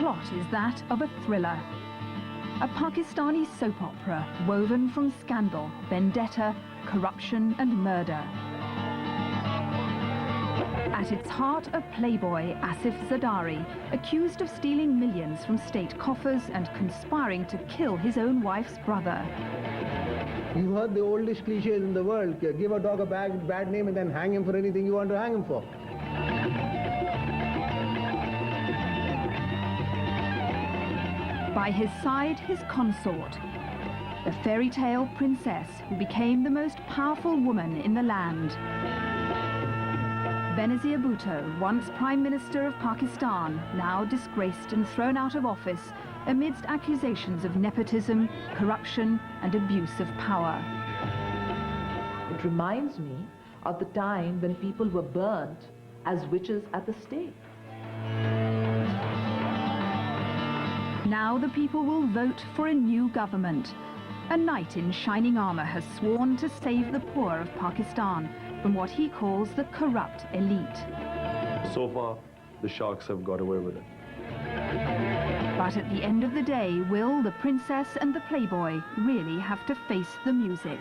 plot is that of a thriller. A Pakistani soap opera woven from scandal, vendetta, corruption and murder. At its heart, a playboy, Asif Zardari, accused of stealing millions from state coffers and conspiring to kill his own wife's brother. You heard the oldest cliches in the world: give a dog a bad name and then hang him for anything you want to hang him for. By his side, his consort, the fairy tale princess who became the most powerful woman in the land. Benazir Bhutto, once Prime Minister of Pakistan, now disgraced and thrown out of office amidst accusations of nepotism, corruption and abuse of power. It reminds me of the time when people were burnt as witches at the stake. Now the people will vote for a new government. A knight in shining armor has sworn to save the poor of Pakistan from what he calls the corrupt elite. So far, the sharks have got away with it. But at the end of the day, will the princess and the playboy really have to face the music?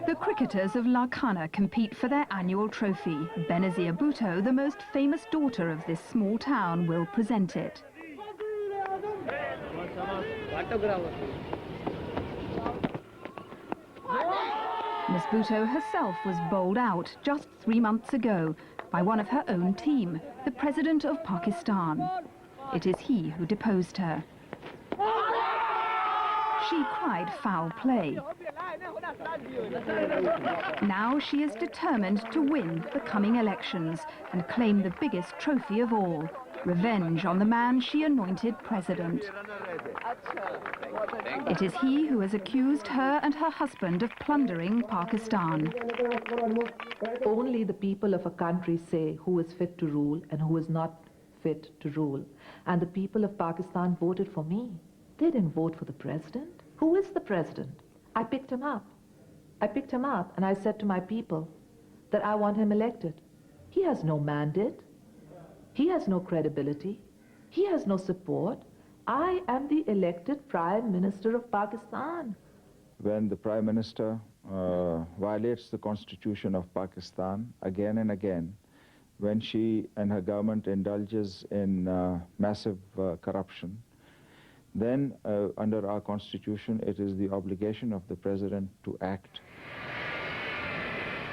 The cricketers of Lakhana compete for their annual trophy. Benazir Bhutto, the most famous daughter of this small town, will present it. Miss Bhutto herself was bowled out just 3 months ago by one of her own team, the President of Pakistan. It is he who deposed her. She cried foul play. Now she is determined to win the coming elections and claim the biggest trophy of all, revenge on the man she anointed president. It is he who has accused her and her husband of plundering Pakistan. Only the people of a country say who is fit to rule and who is not fit to rule. And the people of Pakistan voted for me. They didn't vote for the president. Who is the president? I picked him up. I picked him up and I said to my people that I want him elected. He has no mandate. He has no credibility. He has no support. I am the elected Prime Minister of Pakistan. When the Prime Minister violates the Constitution of Pakistan again and again, when she and her government indulges in massive corruption, then under our Constitution, it is the obligation of the President to act.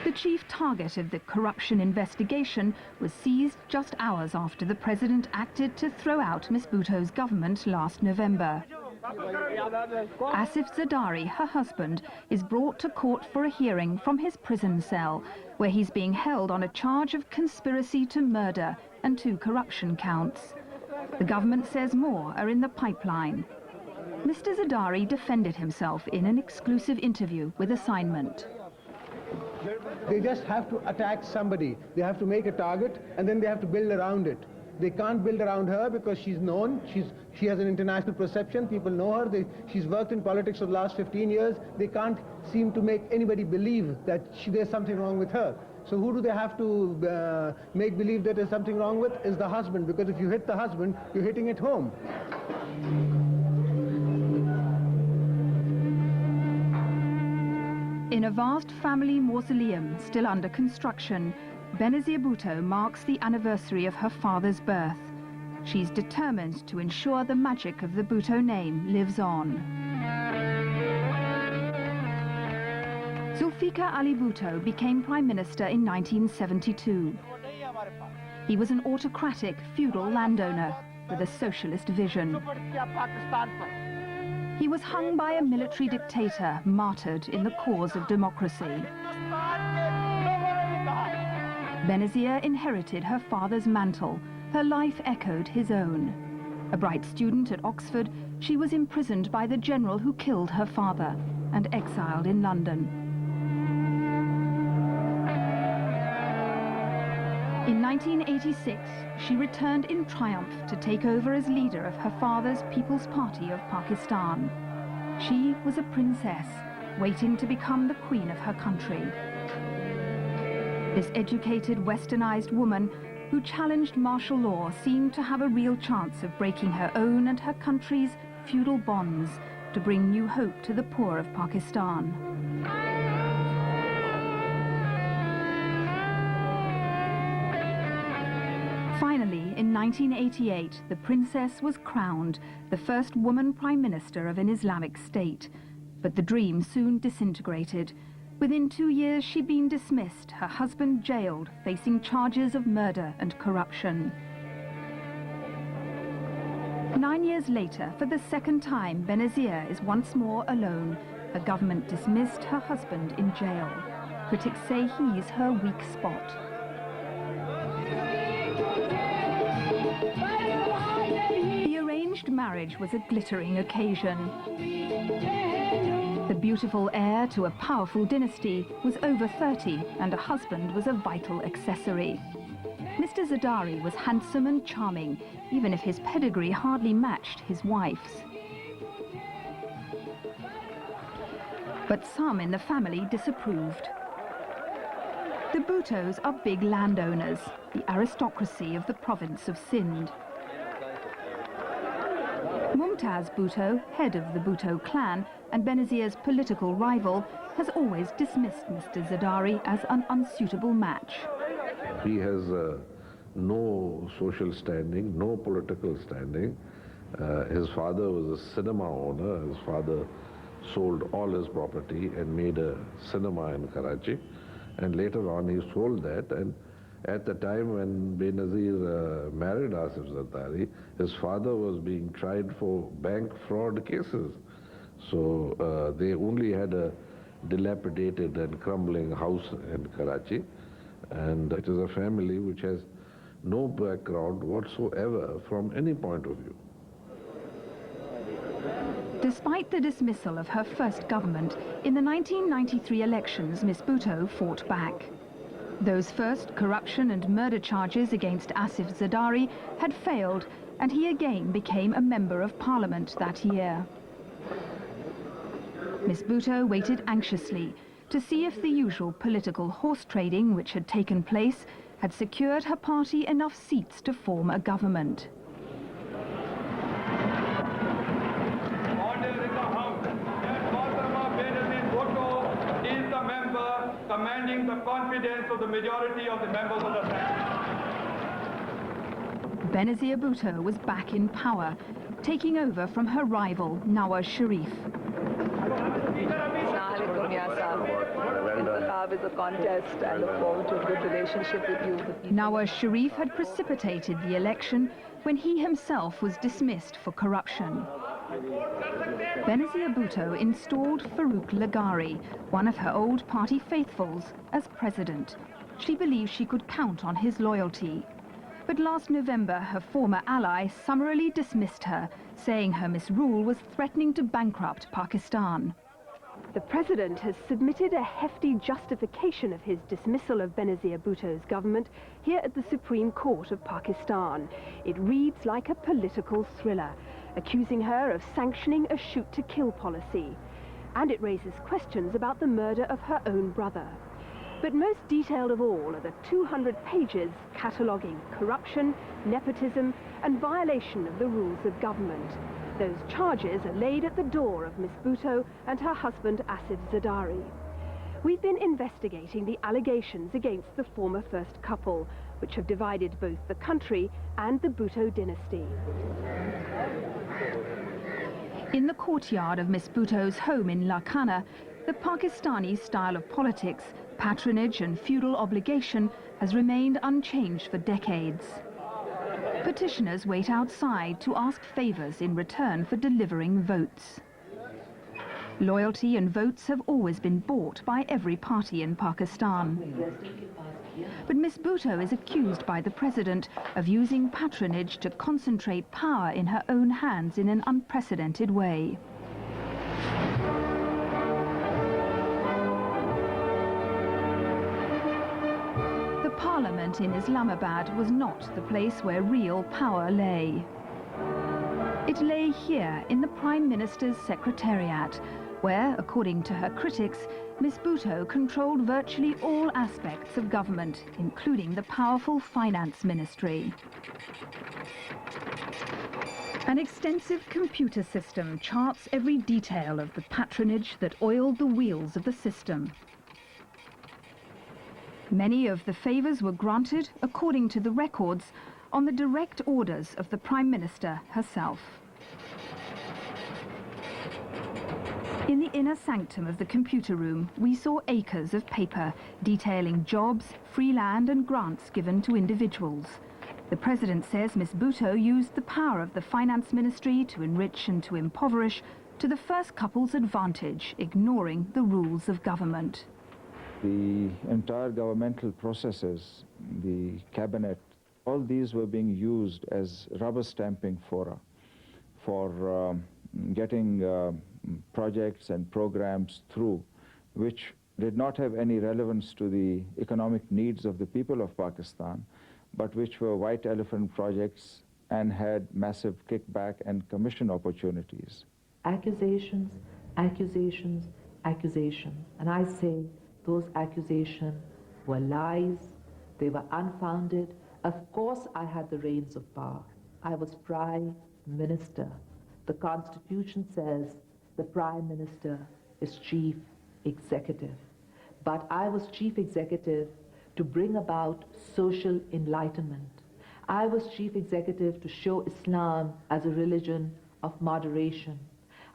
The chief target of the corruption investigation was seized just hours after the President acted to throw out Miss Bhutto's government last November. Asif Zardari, her husband, is brought to court for a hearing from his prison cell, where he's being held on a charge of conspiracy to murder and 2 corruption counts. The government says more are in the pipeline. Mr. Zardari defended himself in an exclusive interview with Assignment. They just have to attack somebody. They have to make a target and then they have to build around it. They can't build around her because she's known, she has an international perception, people know her, she's worked in politics for the last 15 years. They can't seem to make anybody believe that there's something wrong with her. So who do they have to make believe that there's something wrong with? Is the husband, because if you hit the husband, you're hitting it home. In a vast family mausoleum still under construction, Benazir Bhutto marks the anniversary of her father's birth. She's determined to ensure the magic of the Bhutto name lives on. Zulfikar Ali Bhutto became Prime Minister in 1972. He was an autocratic feudal landowner with a socialist vision. He was hung by a military dictator, martyred in the cause of democracy. Benazir inherited her father's mantle. Her life echoed his own. A bright student at Oxford, she was imprisoned by the general who killed her father and exiled in London. In 1986, she returned in triumph to take over as leader of her father's People's Party of Pakistan. She was a princess, waiting to become the queen of her country. This educated, westernized woman who challenged martial law seemed to have a real chance of breaking her own and her country's feudal bonds to bring new hope to the poor of Pakistan. Finally, in 1988, the princess was crowned the first woman prime minister of an Islamic state. But the dream soon disintegrated. Within 2 years, she'd been dismissed, her husband jailed, facing charges of murder and corruption. 9 years later, for the second time, Benazir is once more alone. Her government dismissed her husband in jail. Critics say he's her weak spot. The arranged marriage was a glittering occasion. The beautiful heir to a powerful dynasty was over 30, and a husband was a vital accessory. Mr. Zardari was handsome and charming, even if his pedigree hardly matched his wife's. But some in the family disapproved. The Bhuttos are big landowners, the aristocracy of the province of Sindh. Mumtaz Bhutto, head of the Bhutto clan and Benazir's political rival, has always dismissed Mr. Zardari as an unsuitable match. He has no social standing, no political standing. His father was a cinema owner. His father sold all his property and made a cinema in Karachi. And later on he sold that, and at the time when Benazir married Asif Zardari, his father was being tried for bank fraud cases. So they only had a dilapidated and crumbling house in Karachi, and it is a family which has no background whatsoever from any point of view. Despite the dismissal of her first government, in the 1993 elections, Ms. Bhutto fought back. Those first corruption and murder charges against Asif Zardari had failed, and he again became a member of parliament that year. Ms. Bhutto waited anxiously to see if the usual political horse trading which had taken place had secured her party enough seats to form a government. Commanding the confidence of the majority of the members of the Senate. Benazir Bhutto was back in power, taking over from her rival, Nawaz Sharif. Is a contest. I look forward to a good relationship with you. Nawaz Sharif had precipitated the election when he himself was dismissed for corruption. Benazir Bhutto installed Farooq Lagari, one of her old party faithfuls, as president. She believed she could count on his loyalty. But last November, her former ally summarily dismissed her, saying her misrule was threatening to bankrupt Pakistan. The president has submitted a hefty justification of his dismissal of Benazir Bhutto's government here at the Supreme Court of Pakistan. It reads like a political thriller, accusing her of sanctioning a shoot-to-kill policy. And it raises questions about the murder of her own brother. But most detailed of all are the 200 pages cataloguing corruption, nepotism, and violation of the rules of government. Those charges are laid at the door of Ms. Bhutto and her husband Asif Zardari. We've been investigating the allegations against the former first couple, which have divided both the country and the Bhutto dynasty. In the courtyard of Ms. Bhutto's home in Lakhana, the Pakistani style of politics, patronage and feudal obligation has remained unchanged for decades. Petitioners wait outside to ask favors in return for delivering votes. Loyalty and votes have always been bought by every party in Pakistan. But Ms. Bhutto is accused by the president of using patronage to concentrate power in her own hands in an unprecedented way. The Parliament in Islamabad was not the place where real power lay. It lay here in the Prime Minister's Secretariat, where, according to her critics, Miss Bhutto controlled virtually all aspects of government, including the powerful finance ministry. An extensive computer system charts every detail of the patronage that oiled the wheels of the system. Many of the favours were granted, according to the records, on the direct orders of the Prime Minister herself. In the inner sanctum of the computer room, we saw acres of paper detailing jobs, free land and grants given to individuals. The President says Miss Bhutto used the power of the Finance Ministry to enrich and to impoverish to the first couple's advantage, ignoring the rules of government. The entire governmental processes, the cabinet, all these were being used as rubber stamping fora for getting projects and programs through, which did not have any relevance to the economic needs of the people of Pakistan, but which were white elephant projects and had massive kickback and commission opportunities. Accusations, accusations, accusations. And I say those accusations were lies, they were unfounded. Of course I had the reins of power. I was Prime Minister. The Constitution says the Prime Minister is Chief Executive. But I was Chief Executive to bring about social enlightenment. I was Chief Executive to show Islam as a religion of moderation.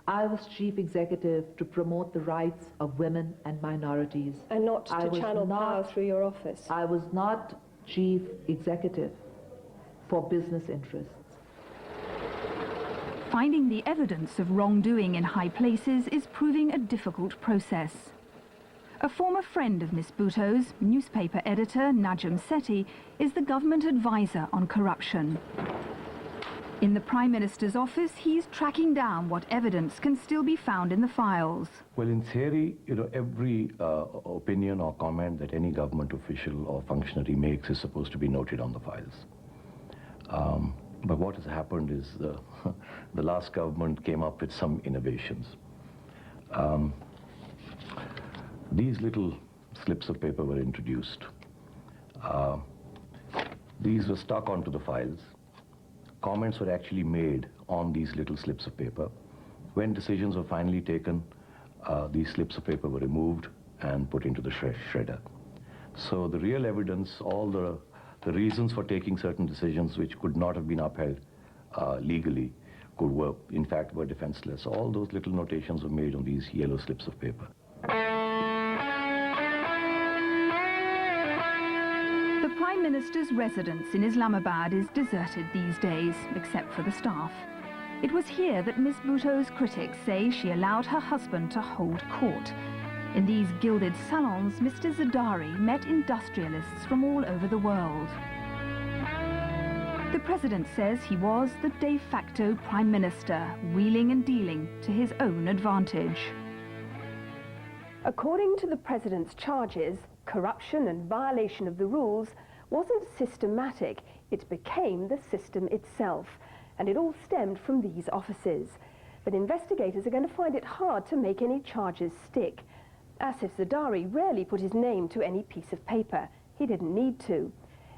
I was Chief Executive to promote the rights of women and minorities. And not to channel power through your office. I was not Chief Executive for business interests. Finding the evidence of wrongdoing in high places is proving a difficult process. A former friend of Miss Bhutto's, newspaper editor Najam Sethi, is the government advisor on corruption. In the Prime Minister's office, he's tracking down what evidence can still be found in the files. Well, in theory, every opinion or comment that any government official or functionary makes is supposed to be noted on the files. But what has happened is the last government came up with some innovations. These little slips of paper were introduced. These were stuck onto the files. Comments were actually made on these little slips of paper. When decisions were finally taken, these slips of paper were removed and put into the shredder. So the real evidence, all the reasons for taking certain decisions which could not have been upheld legally, in fact, were defenseless. All those little notations were made on these yellow slips of paper. The Prime Minister's residence in Islamabad is deserted these days, except for the staff. It was here that Miss Bhutto's critics say she allowed her husband to hold court. In these gilded salons, Mr. Zardari met industrialists from all over the world. The President says he was the de facto Prime Minister, wheeling and dealing to his own advantage. According to the President's charges, corruption and violation of the rules wasn't systematic, it became the system itself. And it all stemmed from these offices. But investigators are going to find it hard to make any charges stick. Asif Zardari rarely put his name to any piece of paper. He didn't need to.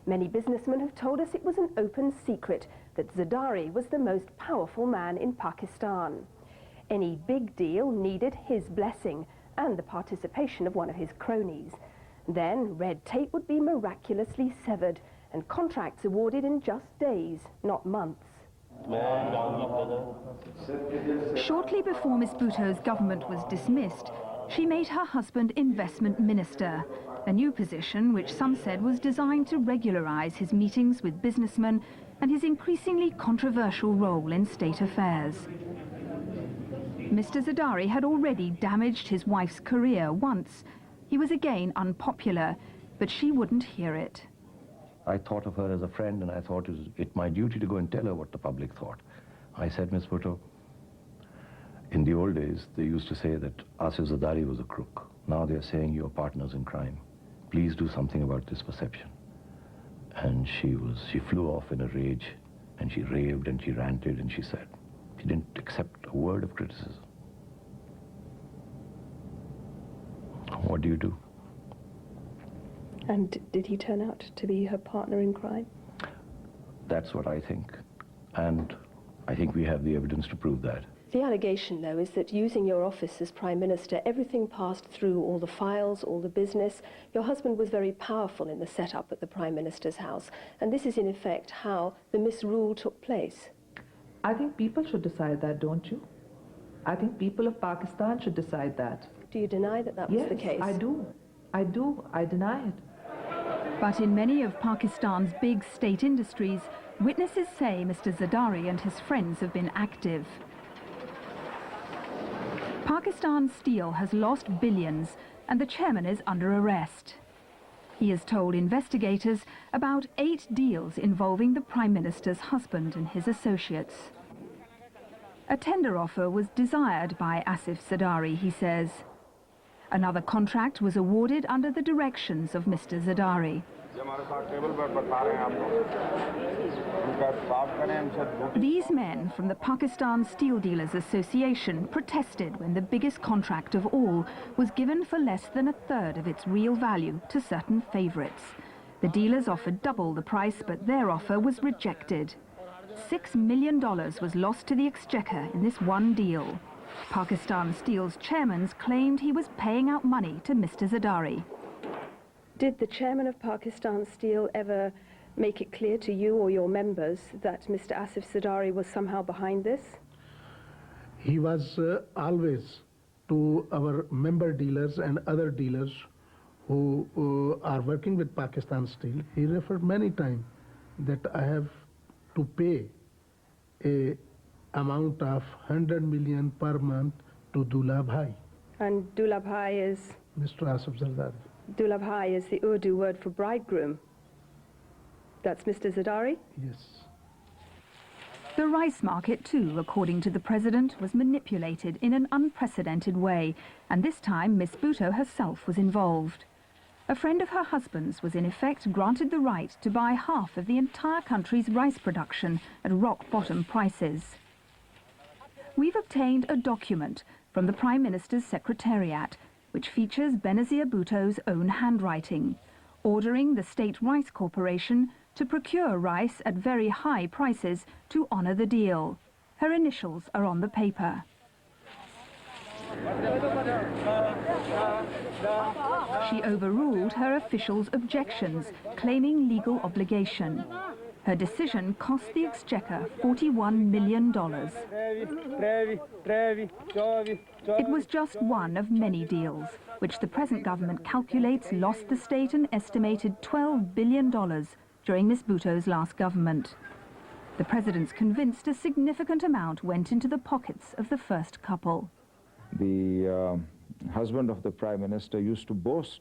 Many businessmen have told us it was an open secret that Zardari was the most powerful man in Pakistan. Any big deal needed his blessing and the participation of one of his cronies. Then red tape would be miraculously severed and contracts awarded in just days, not months. Shortly before Miss Bhutto's government was dismissed, she made her husband investment minister, a new position which some said was designed to regularize his meetings with businessmen and his increasingly controversial role in state affairs. Mr. Zardari had already damaged his wife's career once. He was again unpopular, but she wouldn't hear it. I thought of her as a friend, and I thought it my duty to go and tell her what the public thought. I said, Miss Bhutto, in the old days, they used to say that Asif Zardari was a crook. Now they're saying you're partners in crime. Please do something about this perception. And she flew off in a rage, and she raved and she ranted, and she said she didn't accept a word of criticism. What do you do? And did he turn out to be her partner in crime? That's what I think. And I think we have the evidence to prove that. The allegation, though, is that using your office as Prime Minister, everything passed through all the files, all the business. Your husband was very powerful in the setup at the Prime Minister's house, and this is in effect how the misrule took place. I think people should decide that, don't you? I think people of Pakistan should decide that. Do you deny that that was the case? Yes, I do. I do. I deny it. But in many of Pakistan's big state industries, witnesses say Mr. Zardari and his friends have been active. Pakistan Steel has lost billions, and the chairman is under arrest. He has told investigators about 8 deals involving the Prime Minister's husband and his associates. A tender offer was desired by Asif Zardari, he says. Another contract was awarded under the directions of Mr. Zardari. These men from the Pakistan Steel Dealers Association protested when the biggest contract of all was given for less than 1/3 of its real value to certain favourites. The dealers offered double the price, but their offer was rejected. $6 million was lost to the exchequer in this one deal. Pakistan Steel's chairman claimed he was paying out money to Mr. Zardari. Did the chairman of Pakistan Steel ever make it clear to you or your members that Mr. Asif Zardari was somehow behind this? He was always, to our member dealers and other dealers who are working with Pakistan Steel, he referred many times that I have to pay a amount of 100 million per month to Dulha Bhai. And Dulha Bhai is? Mr. Asif Zardari. Dulha Bhai is the Urdu word for bridegroom. That's Mr. Zardari? Yes. The rice market too, according to the president, was manipulated in an unprecedented way, and this time Miss Bhutto herself was involved. A friend of her husband's was in effect granted the right to buy half of the entire country's rice production at rock-bottom prices. We've obtained a document from the Prime Minister's Secretariat, which features Benazir Bhutto's own handwriting, ordering the State Rice Corporation to procure rice at very high prices to honour the deal. Her initials are on the paper. She overruled her officials' objections, claiming legal obligation. Her decision cost the exchequer $41 million. It was just one of many deals, which the present government calculates lost the state an estimated $12 billion during Miss Bhutto's last government. The president's convinced a significant amount went into the pockets of the first couple. The husband of the Prime Minister used to boast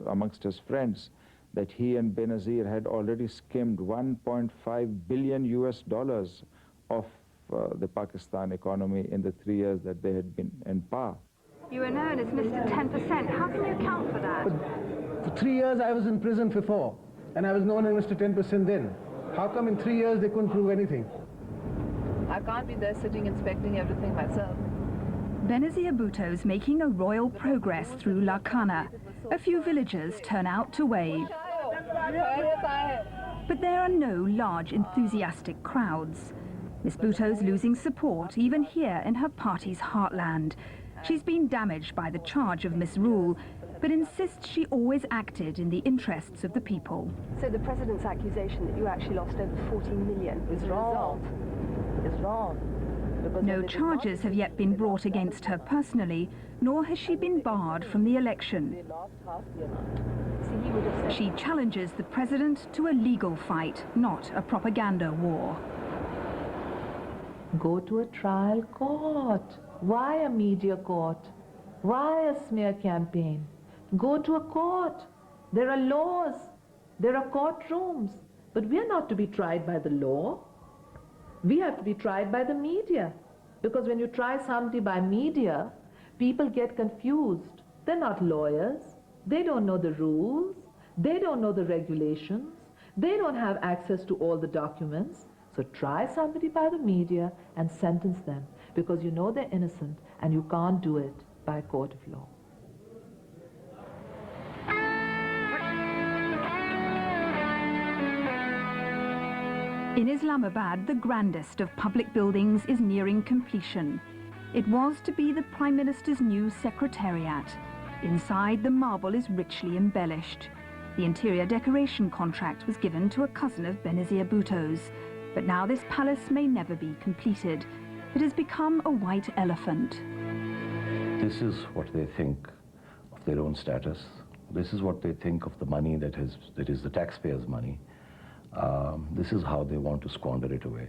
amongst his friends that he and Benazir had already skimmed $1.5 billion of the Pakistan economy in the 3 years that they had been in power. You were known as Mr. 10%. How can you account for that? But for 3 years I was in prison before, and I was known as Mr. 10% then. How come in 3 years they couldn't prove anything? I can't be there sitting inspecting everything myself. Benazir Bhutto's making a royal progress through Lakhana. A few villagers turn out to wave. But there are no large enthusiastic crowds. Miss Bhutto's losing support even here in her party's heartland. She's been damaged by the charge of misrule, but insists she always acted in the interests of the people. So the president's accusation that you actually lost over 40 million is wrong. It's wrong. No charges have yet been brought against her personally, nor has she been barred from the election. She challenges the president to a legal fight, not a propaganda war. Go to a trial court. Why a media court? Why a smear campaign? Go to a court. There are laws. There are courtrooms. But we are not to be tried by the law. We have to be tried by the media. Because when you try somebody by media, people get confused. They're not lawyers. They don't know the rules. They don't know the regulations. They don't have access to all the documents. So try somebody by the media and sentence them, because you know they're innocent and you can't do it by a court of law. In Islamabad, the grandest of public buildings is nearing completion. It was to be the Prime Minister's new secretariat. Inside, the marble is richly embellished. The interior decoration contract was given to a cousin of Benazir Bhutto's, but now this palace may never be completed. It has become a white elephant. This is what they think of their own status. This is what they think of the money that is the taxpayers' money. This is how they want to squander it away.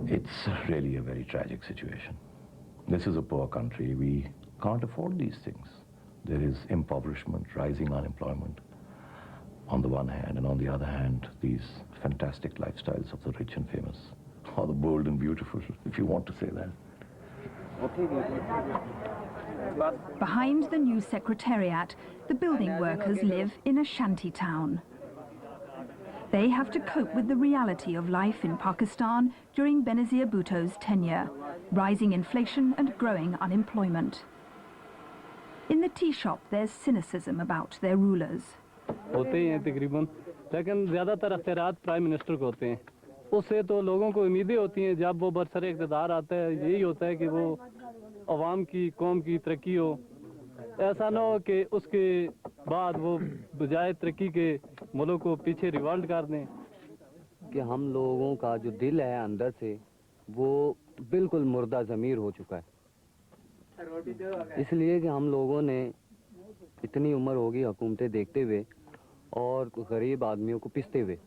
It's really a very tragic situation. This is a poor country. We can't afford these things. There is impoverishment, rising unemployment on the one hand, and on the other hand, these fantastic lifestyles of the rich and famous, or the bold and beautiful, if you want to say that. Behind the new secretariat, the building workers live in a shanty town. They have to cope with the reality of life in Pakistan during Benazir Bhutto's tenure, rising inflation and growing unemployment. In the tea shop, there's cynicism about their rulers. होते ही हैं तकरीबन, लेकिन ज़्यादातर अख्तियारात prime minister को होते हैं। उससे तो लोगों को उम्मीदें होती हैं, जब वो बरसर इक़्तिदार आता है, यही होता है कि वो अवाम की, कौम की तरक्की हो। ऐसा ना हो कि उसके बाद वो बजाय तरक्की के मुल्क को पीछे रिवॉल्ट कर दें। कि हम लोगों का जो दिल है अंदर से, वो बिल्कुल मुर्दा ज़मीर हो चुका है। इसलिए कि हम लोगों ने इतनी उम्र होगी हुकूमतें देखते हुए और गरीब आदमियों को पिसते हुए।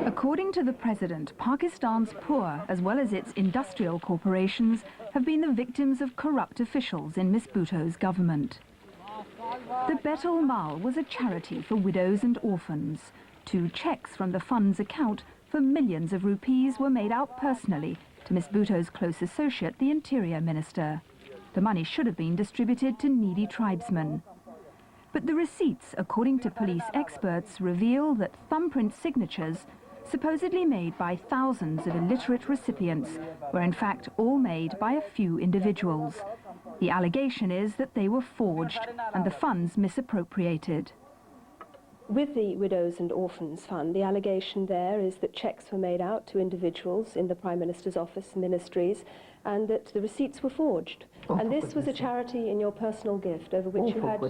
According to the president, Pakistan's poor, as well as its industrial corporations, have been the victims of corrupt officials in Miss Bhutto's government. The Betrayal Mal was a charity for widows and orphans. 2 cheques from the fund's account for millions of rupees were made out personally to Miss Bhutto's close associate, the Interior Minister. The money should have been distributed to needy tribesmen. But the receipts, according to police experts, reveal that thumbprint signatures, supposedly made by thousands of illiterate recipients, were in fact all made by a few individuals. The allegation is that they were forged and the funds misappropriated. With the Widows and Orphans Fund, the allegation there is that cheques were made out to individuals in the Prime Minister's office, ministries, and that the receipts were forged. And this was a charity in your personal gift over which you had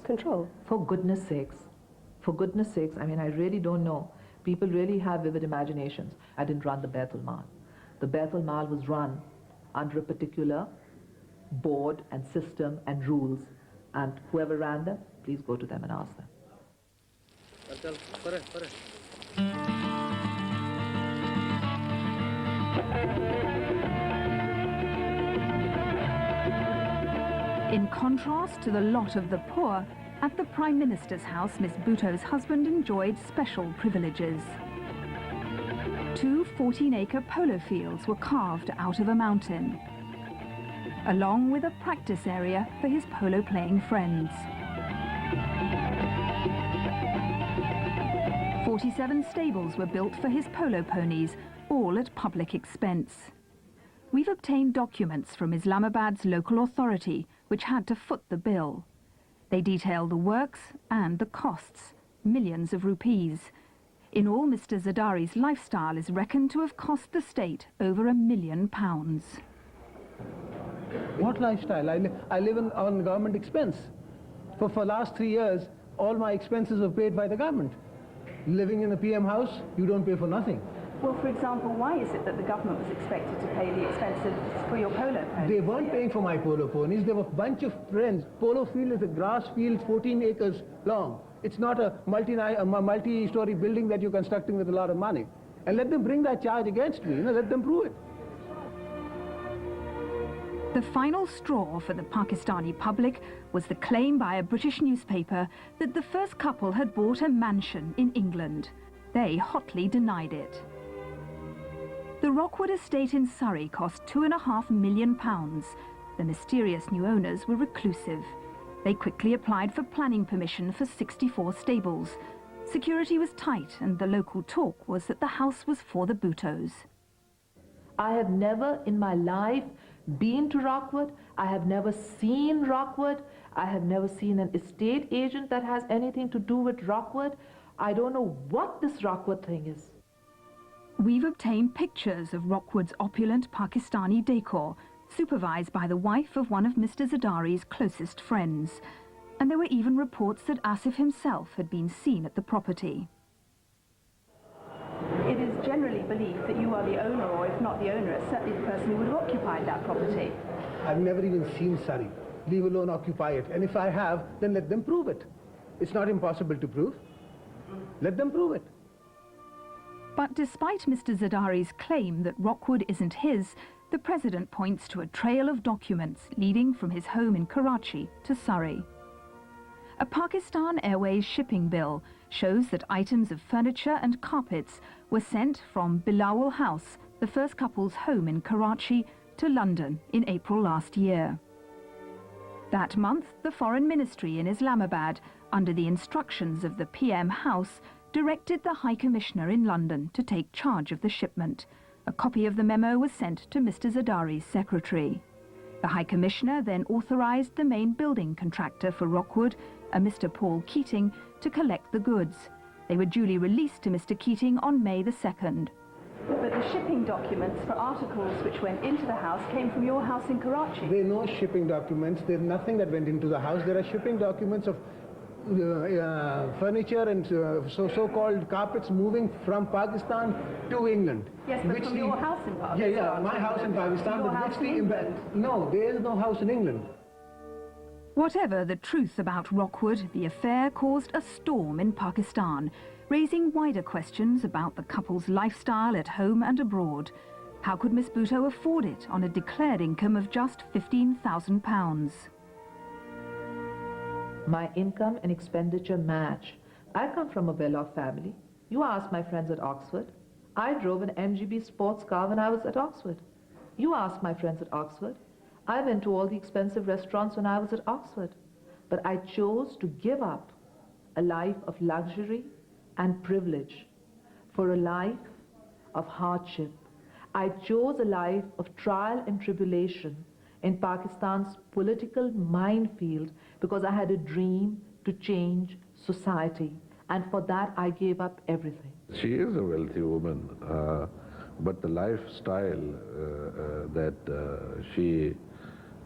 control. For goodness sakes. For goodness sakes, I mean, I really don't know. People really have vivid imaginations. I didn't run the Betrayal Mal. The Betrayal Mal was run under a particular board and system and rules. And whoever ran them, please go to them and ask them. In contrast to the lot of the poor, at the Prime Minister's house, Miss Bhutto's husband enjoyed special privileges. 2 14-acre polo fields were carved out of a mountain, along with a practice area for his polo-playing friends. 47 stables were built for his polo ponies, all at public expense. We've obtained documents from Islamabad's local authority, which had to foot the bill. They detail the works and the costs, millions of rupees. In all, Mr. Zardari's lifestyle is reckoned to have cost the state over £1 million. What lifestyle? I live on government expense. For the last 3 years, all my expenses were paid by the government. Living in a PM house, you don't pay for nothing. Well, for example, why is it that the government was expected to pay the expenses for your polo ponies? They weren't paying for my polo ponies. There were a bunch of friends. Polo field is a grass field 14 acres long. It's not a multi-story building that you're constructing with a lot of money. And let them bring that charge against me. Let them prove it. The final straw for the Pakistani public was the claim by a British newspaper that the first couple had bought a mansion in England. They hotly denied it. The Rockwood estate in Surrey cost £2.5 million. The mysterious new owners were reclusive. They quickly applied for planning permission for 64 stables. Security was tight, and the local talk was that the house was for the Bhuttos. I have never in my life been to Rockwood. I have never seen Rockwood. I have never seen an estate agent that has anything to do with Rockwood. I don't know what this Rockwood thing is. We've obtained pictures of Rockwood's opulent Pakistani decor, supervised by the wife of one of Mr. Zardari's closest friends. And there were even reports that Asif himself had been seen at the property. It is generally believed that you are the owner, or if not the owner, certainly the person who would have occupied that property. I've never even seen Surrey, leave alone occupy it. And if I have, then let them prove it. It's not impossible to prove. Let them prove it. But despite Mr. Zardari's claim that Rockwood isn't his, the President points to a trail of documents leading from his home in Karachi to Surrey. A Pakistan Airways shipping bill shows that items of furniture and carpets were sent from Bilawal House, the first couple's home in Karachi, to London in April last year. That month, the Foreign Ministry in Islamabad, under the instructions of the PM House, directed the High Commissioner in London to take charge of the shipment. A copy of the memo was sent to Mr. Zardari's secretary. The High Commissioner then authorised the main building contractor for Rockwood, a Mr. Paul Keating, to collect the goods. They were duly released to Mr. Keating on May the 2nd. But the shipping documents for articles which went into the house came from your house in Karachi. There are no shipping documents. There's nothing that went into the house. There are shipping documents of furniture and so-called carpets moving from Pakistan to England. Yes, but from your house in Pakistan. Yeah, my house in Pakistan. Your house in England. No, there is no house in England. Whatever the truth about Rockwood, the affair caused a storm in Pakistan, raising wider questions about the couple's lifestyle at home and abroad. How could Miss Bhutto afford it on a declared income of just £15,000? My income and expenditure match. I come from a well-off family. You ask my friends at Oxford. I drove an MGB sports car when I was at Oxford. You ask my friends at Oxford. I went to all the expensive restaurants when I was at Oxford. But I chose to give up a life of luxury and privilege for a life of hardship. I chose a life of trial and tribulation in Pakistan's political minefield because I had a dream to change society, and for that I gave up everything. She is a wealthy woman, but the lifestyle that she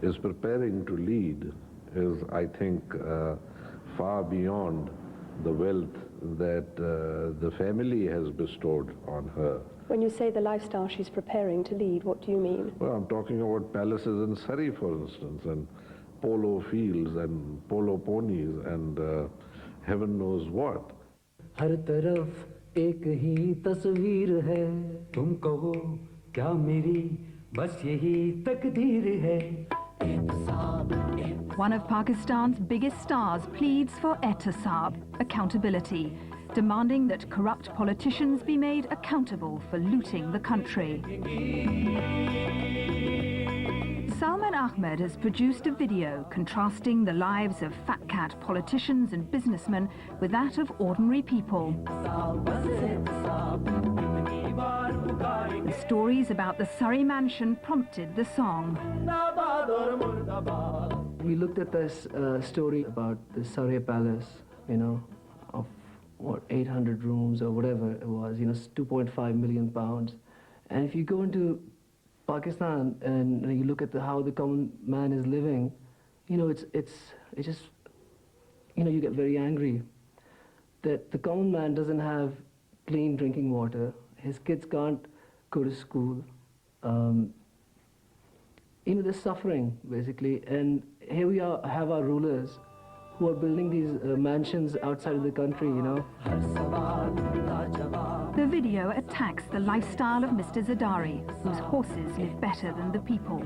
is preparing to lead is, I think, far beyond the wealth that the family has bestowed on her. When you say the lifestyle she's preparing to lead, what do you mean? Well, I'm talking about palaces in Surrey, for instance, and polo fields and polo ponies and heaven knows what. हर तरफ एक ही तस्वीर है, तुम कहो क्या मेरी बस यही तकदीर है. One of Pakistan's biggest stars pleads for ehtisab, accountability, demanding that corrupt politicians be made accountable for looting the country. Salman Ahmed has produced a video contrasting the lives of fat cat politicians and businessmen with that of ordinary people. The stories about the Surrey mansion prompted the song. We looked at this story about the Surrey Palace, you know, of what, 800 rooms or whatever it was, you know, 2.5 million pounds. And if you go into Pakistan and you look at how the common man is living, you know, it's just, you know, you get very angry that the common man doesn't have clean drinking water. His kids can't go to school. You know, they're suffering, basically. And here we have our rulers who are building these mansions outside of the country, you know. The video attacks the lifestyle of Mr. Zardari, whose horses live better than the people.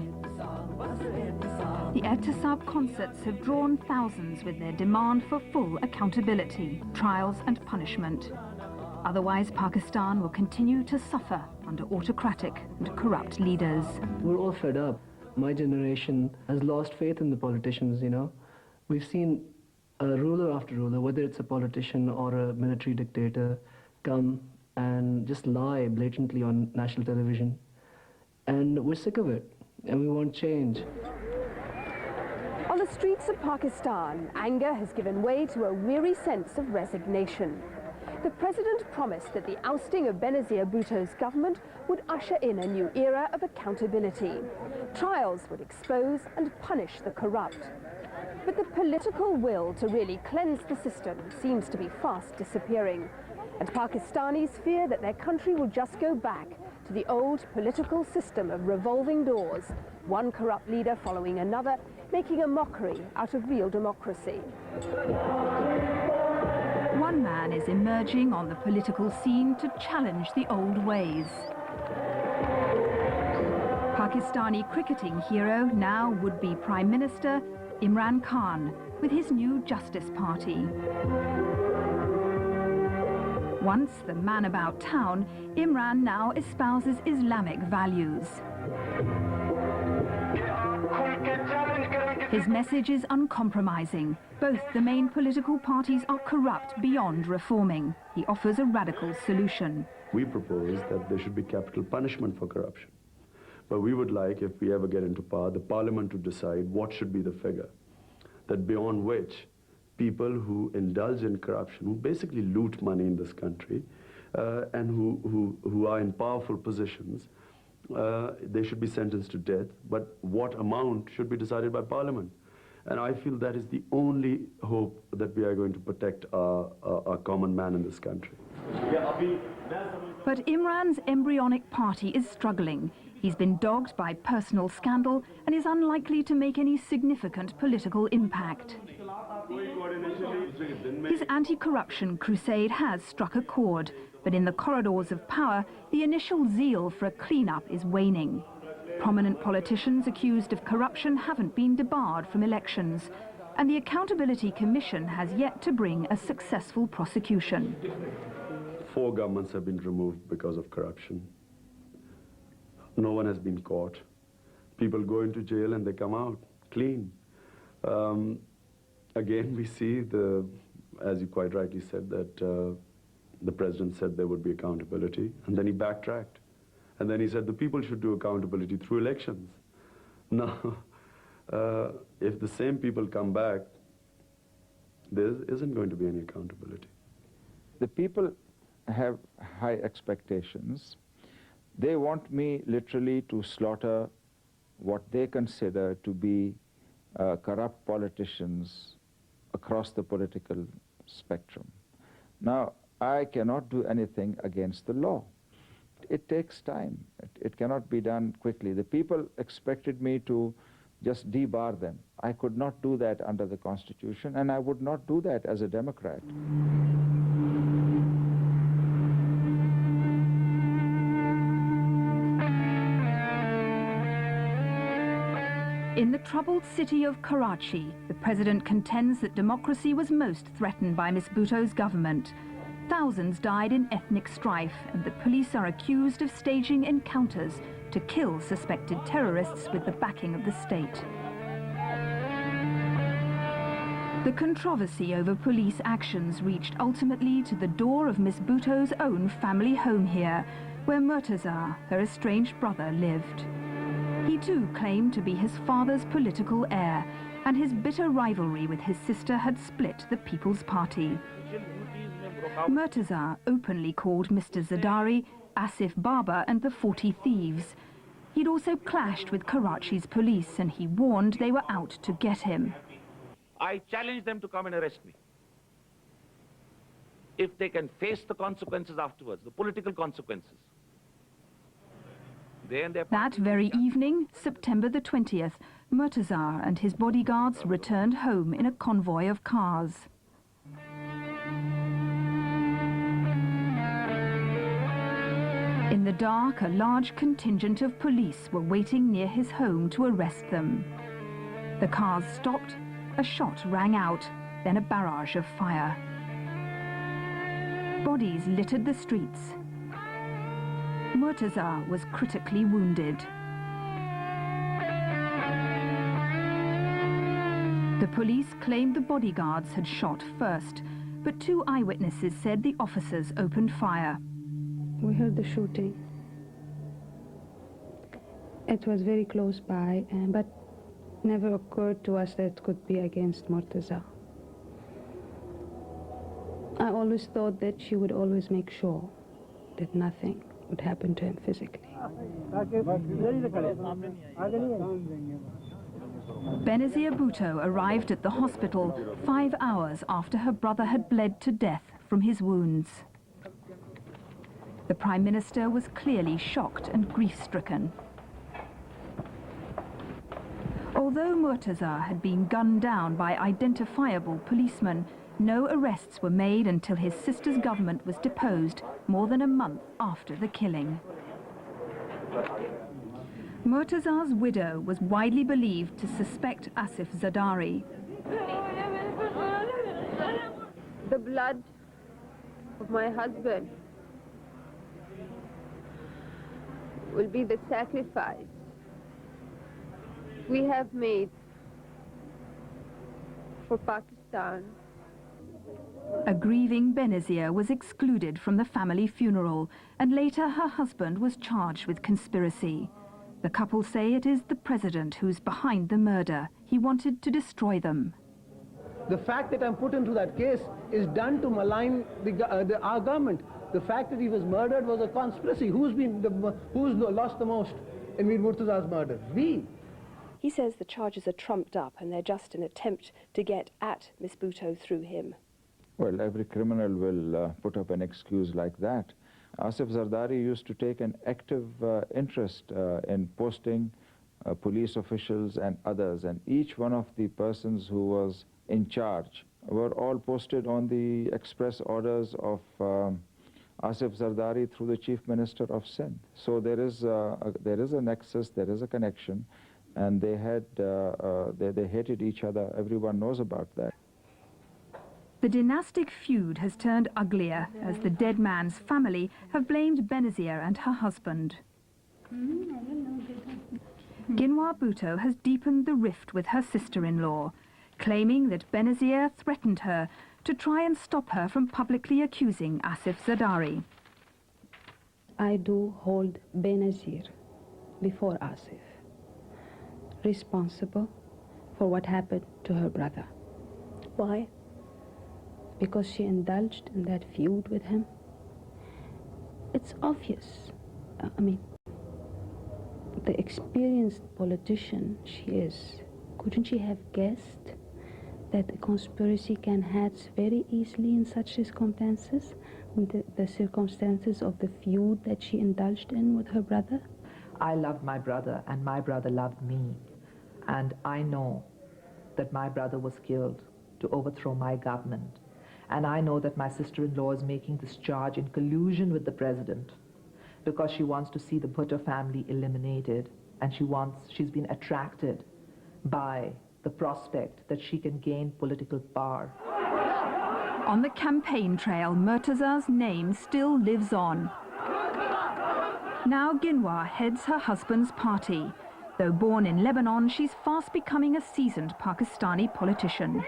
The ehtisab concerts have drawn thousands with their demand for full accountability, trials and punishment. Otherwise, Pakistan will continue to suffer under autocratic and corrupt leaders. We're all fed up. My generation has lost faith in the politicians, you know. we've seen ruler after ruler, whether it's a politician or a military dictator, come and just lie blatantly on national television. And we're sick of it, and we want change. On the streets of Pakistan, anger has given way to a weary sense of resignation. The president promised that the ousting of Benazir Bhutto's government would usher in a new era of accountability. Trials would expose and punish the corrupt. But the political will to really cleanse the system seems to be fast disappearing. And Pakistanis fear that their country will just go back to the old political system of revolving doors, one corrupt leader following another, making a mockery out of real democracy. One man is emerging on the political scene to challenge the old ways. Pakistani cricketing hero, now would-be Prime Minister Imran Khan, with his new Justice Party. Once the man about town, Imran now espouses Islamic values. His message is uncompromising. Both the main political parties are corrupt beyond reforming. He offers a radical solution. We propose that there should be capital punishment for corruption. But we would like, if we ever get into power, the parliament to decide what should be the figure, that beyond which people who indulge in corruption, who basically loot money in this country, and who are in powerful positions, they should be sentenced to death, but what amount should be decided by Parliament. And I feel that is the only hope that we are going to protect our common man in this country. But Imran's embryonic party is struggling. He's been dogged by personal scandal and is unlikely to make any significant political impact. His anti-corruption crusade has struck a chord, but in the corridors of power, the initial zeal for a clean-up is waning. Prominent politicians accused of corruption haven't been debarred from elections, and the Accountability Commission has yet to bring a successful prosecution. 4 governments have been removed because of corruption. No one has been caught. People go into jail and they come out clean. Again, we see, as you quite rightly said, that the president said there would be accountability, and then he backtracked. And then he said the people should do accountability through elections. Now, if the same people come back, there isn't going to be any accountability. The people have high expectations. They want me literally to slaughter what they consider to be corrupt politicians across the political spectrum. Now, I cannot do anything against the law. It takes time. It cannot be done quickly. The people expected me to just debar them. I could not do that under the Constitution, and I would not do that as a Democrat. In the troubled city of Karachi, the president contends that democracy was most threatened by Ms. Bhutto's government. Thousands died in ethnic strife, and the police are accused of staging encounters to kill suspected terrorists with the backing of the state. The controversy over police actions reached ultimately to the door of Ms. Bhutto's own family home here, where Murtaza, her estranged brother, lived. He too claimed to be his father's political heir, and his bitter rivalry with his sister had split the People's Party. Murtaza openly called Mr. Zardari, Asif Baba and the 40 thieves. He'd also clashed with Karachi's police, and he warned they were out to get him. I challenge them to come and arrest me. If they can face the consequences afterwards, the political consequences. That very evening, September the 20th, Murtaza and his bodyguards returned home in a convoy of cars. In the dark, a large contingent of police were waiting near his home to arrest them. The cars stopped, a shot rang out, then a barrage of fire. Bodies littered the streets. Murtaza was critically wounded. The police claimed the bodyguards had shot first, but 2 eyewitnesses said the officers opened fire. We heard the shooting. It was very close by, but never occurred to us that it could be against Murtaza. I always thought that she would always make sure that nothing would happen to him physically. Benazir Bhutto arrived at the hospital 5 hours after her brother had bled to death from his wounds. The Prime Minister was clearly shocked and grief-stricken. Although Murtaza had been gunned down by identifiable policemen, no arrests were made until his sister's government was deposed more than a month after the killing. Murtaza's widow was widely believed to suspect Asif Zardari. The blood of my husband will be the sacrifice we have made for Pakistan. A grieving Benazir was excluded from the family funeral, and later her husband was charged with conspiracy. The couple say it is the president who's behind the murder. He wanted to destroy them. The fact that I'm put into that case is done to malign our government. The fact that he was murdered was a conspiracy. Who's lost the most in Mir Murtaza's murder? We. He says the charges are trumped up and they're just an attempt to get at Miss Bhutto through him. Well, every criminal will put up an excuse like that. Asif Zardari used to take an active interest in posting police officials and others, and each one of the persons who was in charge were all posted on the express orders of Asif Zardari through the Chief Minister of Sindh. So there is a nexus, there is a connection, and they hated each other. Everyone knows about that. The dynastic feud has turned uglier as the dead man's family have blamed Benazir and her husband. Ginwar Bhutto has deepened the rift with her sister-in-law, claiming that Benazir threatened her to try and stop her from publicly accusing Asif Zardari. I do hold Benazir before Asif responsible for what happened to her brother. Why? Because she indulged in that feud with him. It's obvious. I mean, the experienced politician she is, couldn't she have guessed that the conspiracy can hatch very easily in such circumstances, the circumstances of the feud that she indulged in with her brother? I loved my brother and my brother loved me, and I know that my brother was killed to overthrow my government. And I know that my sister-in-law is making this charge in collusion with the president because she wants to see the Bhutto family eliminated, and she's been attracted by the prospect that she can gain political power. On the campaign trail, Murtaza's name still lives on. Now Ginwar heads her husband's party. Though born in Lebanon, she's fast becoming a seasoned Pakistani politician.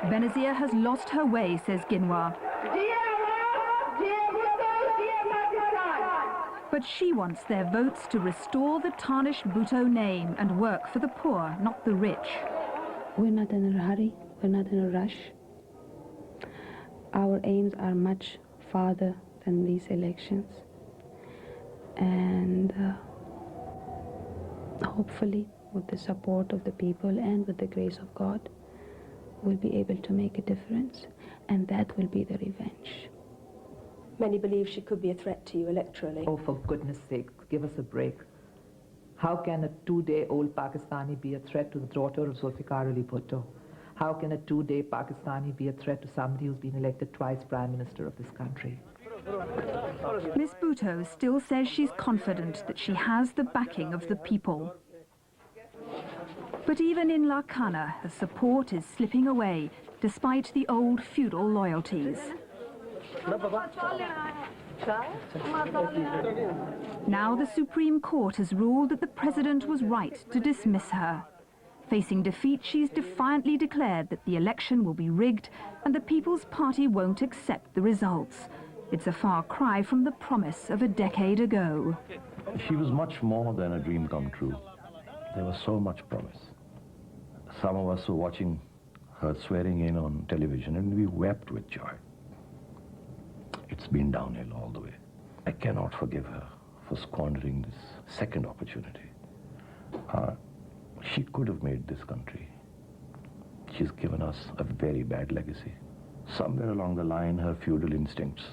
Benazir has lost her way, says Ginwar. But she wants their votes to restore the tarnished Bhutto name and work for the poor, not the rich. We're not in a hurry, we're not in a rush. Our aims are much farther than these elections. And hopefully, with the support of the people and with the grace of God, we'll be able to make a difference, and that will be the revenge. Many believe she could be a threat to you electorally. Oh, for goodness sake, give us a break. How can a 2-day-old Pakistani be a threat to the daughter of Zulfikar Ali Bhutto? How can a 2-day Pakistani be a threat to somebody who's been elected twice Prime Minister of this country? Miss Bhutto still says she's confident that she has the backing of the people. But even in Larkana, her support is slipping away, despite the old feudal loyalties. Now the Supreme Court has ruled that the president was right to dismiss her. Facing defeat, she's defiantly declared that the election will be rigged and the People's Party won't accept the results. It's a far cry from the promise of a decade ago. She was much more than a dream come true. There was so much promise. Some of us were watching her swearing in on television and we wept with joy. It's been downhill all the way. I cannot forgive her for squandering this second opportunity. She could have made this country. She's given us a very bad legacy. Somewhere along the line, her feudal instincts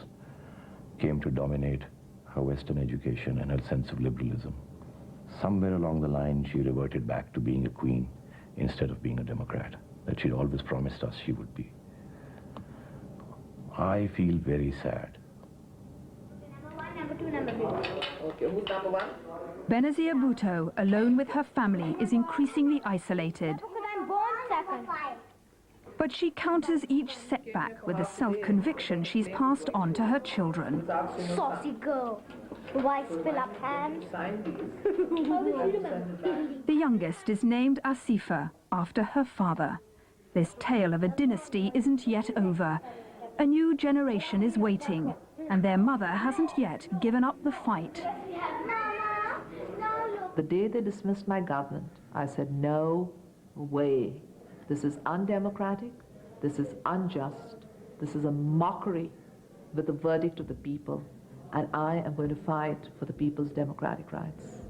came to dominate her Western education and her sense of liberalism. Somewhere along the line, she reverted back to being a queen instead of being a democrat that she'd always promised us she would be. I feel very sad. Number 2, number 3. Okay, who's number 1? Benazir Bhutto, alone with her family, is increasingly isolated. Because I'm born second. But she counters each setback with the self-conviction she's passed on to her children. Saucy girl. Why spill up hands? The youngest is named Asif after her father. This tale of a dynasty isn't yet over. A new generation is waiting, and their mother hasn't yet given up the fight. The day they dismissed my government, I said, no way. This is undemocratic, this is unjust, this is a mockery with the verdict of the people, and I am going to fight for the people's democratic rights.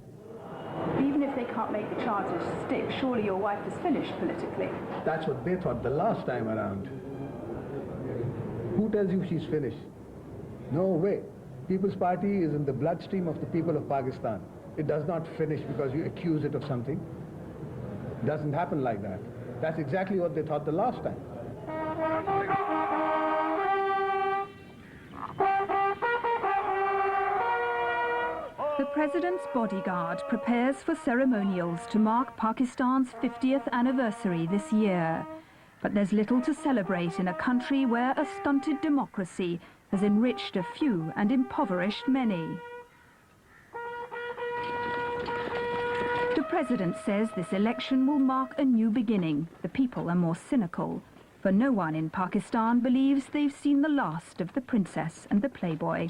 Even if they can't make the charges stick, surely your wife is finished politically. That's what they thought the last time around. Who tells you she's finished? No way. People's Party is in the bloodstream of the people of Pakistan. It does not finish because you accuse it of something. It doesn't happen like that. That's exactly what they thought the last time. The president's bodyguard prepares for ceremonials to mark Pakistan's 50th anniversary this year. But there's little to celebrate in a country where a stunted democracy has enriched a few and impoverished many. The president says this election will mark a new beginning. The people are more cynical, for no one in Pakistan believes they've seen the last of the princess and the playboy.